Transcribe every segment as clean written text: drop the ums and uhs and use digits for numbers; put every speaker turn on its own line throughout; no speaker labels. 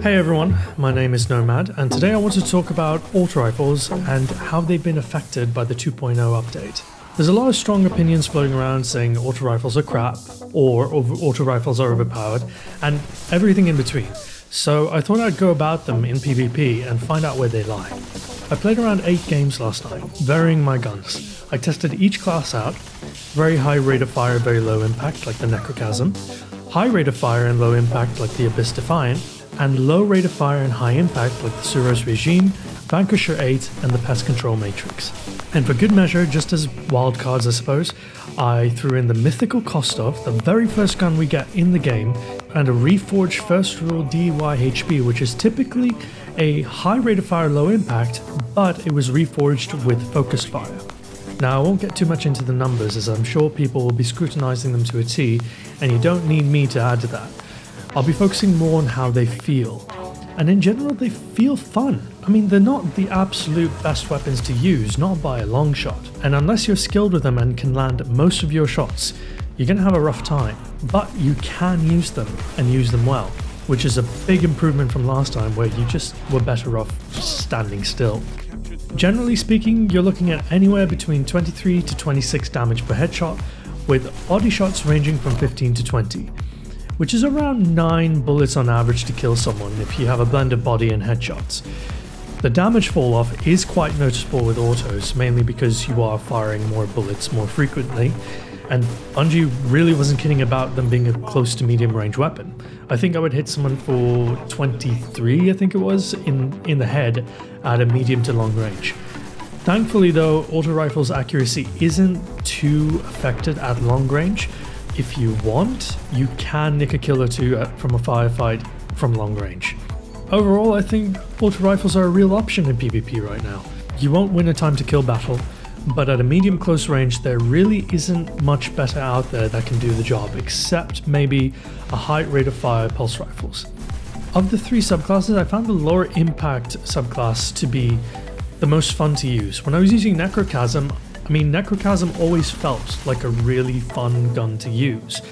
Hey everyone, my name is Nomad, and today I want to talk about auto rifles and how they've been affected by the 2.0 update. There's a lot of strong opinions floating around saying auto rifles are crap, or auto rifles are overpowered, and everything in between. So I thought I'd go about them in PvP and find out where they lie. I played around 8 games last night, varying my guns. I tested each class out: very high rate of fire, very low impact like the Necrochasm, high rate of fire and low impact like the Abyss Defiant, and low rate of fire and high impact like the Suros Regime, Vanquisher 8 and the Pest Control Matrix. And for good measure, just as wildcards I suppose, I threw in the mythical Kostov, the very first gun we get in the game, and a reforged first rule DYHP, which is typically a high rate of fire, low impact, but it was reforged with focused fire. Now I won't get too much into the numbers, as I'm sure people will be scrutinizing them to a T, and you don't need me to add to that. I'll be focusing more on how they feel. And in general, they feel fun. I mean, they're not the absolute best weapons to use, not by a long shot. And unless you're skilled with them and can land most of your shots, you're gonna have a rough time. But you can use them, and use them well, which is a big improvement from last time where you just were better off just standing still. Generally speaking, you're looking at anywhere between 23 to 26 damage per headshot, with body shots ranging from 15 to 20. Which is around 9 bullets on average to kill someone if you have a blend of body and headshots. The damage fall off is quite noticeable with autos, mainly because you are firing more bullets more frequently, and Bungie really wasn't kidding about them being a close to medium range weapon. I think I would hit someone for 23, I think it was, in the head at a medium to long range. Thankfully though, auto rifles accuracy isn't too affected at long range. If you want, you can nick a kill or two from a firefight from long range. Overall, I think auto rifles are a real option in PvP right now. You won't win a time to kill battle, but at a medium close range there really isn't much better out there that can do the job, except maybe a high rate of fire pulse rifles. Of the 3 subclasses, I found the lower impact subclass to be the most fun to use. When I was using Necrochasm, Necrochasm always felt like a really fun gun to use,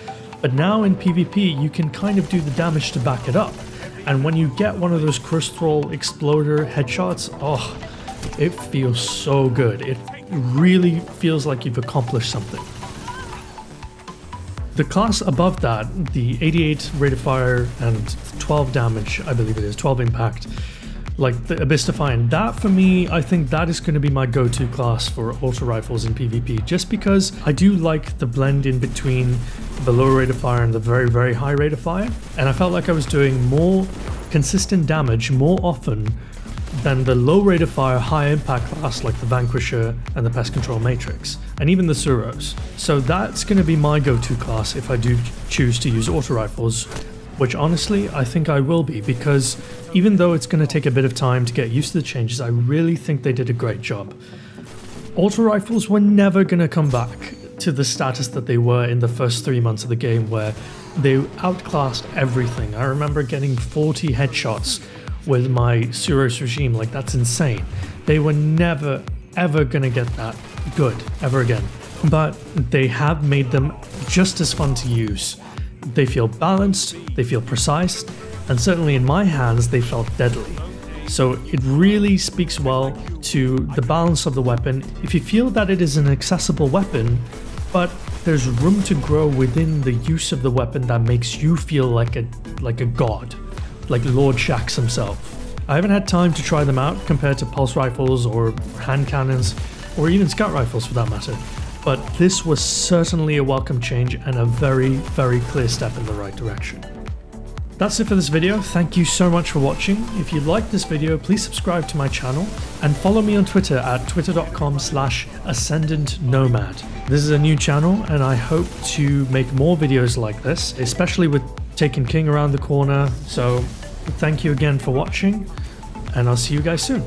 but now in PvP you can kind of do the damage to back it up, and when you get one of those Crystal Exploder headshots, oh, it feels so good. It really feels like you've accomplished something. The class above that, the 88 rate of fire and 12 damage, I believe it is, 12 impact, like the Abyss Defiant, that for me, I think that is going to be my go-to class for auto rifles in PvP, just because I do like the blend in between the low rate of fire and the very, very high rate of fire, and I felt like I was doing more consistent damage more often than the low rate of fire, high impact class like the Vanquisher and the Pest Control Matrix, and even the Suros. So that's going to be my go-to class if I do choose to use auto rifles, which honestly I think I will be, because even though it's going to take a bit of time to get used to the changes, I really think they did a great job. Auto rifles were never going to come back to the status that they were in the first 3 months of the game, where they outclassed everything. I remember getting 40 headshots with my Suros Regime, like that's insane. They were never ever going to get that good ever again, but they have made them just as fun to use. They feel balanced, they feel precise, and certainly in my hands they felt deadly. So it really speaks well to the balance of the weapon. If you feel that it is an accessible weapon, but there's room to grow within the use of the weapon that makes you feel like a god, like Lord Shaxx himself. I haven't had time to try them out compared to pulse rifles or hand cannons, or even scout rifles for that matter. But this was certainly a welcome change and a very, very clear step in the right direction. That's it for this video. Thank you so much for watching. If you liked this video, please subscribe to my channel and follow me on Twitter at twitter.com/ascendantnomad. This is a new channel and I hope to make more videos like this, especially with Taken King around the corner. So thank you again for watching, and I'll see you guys soon.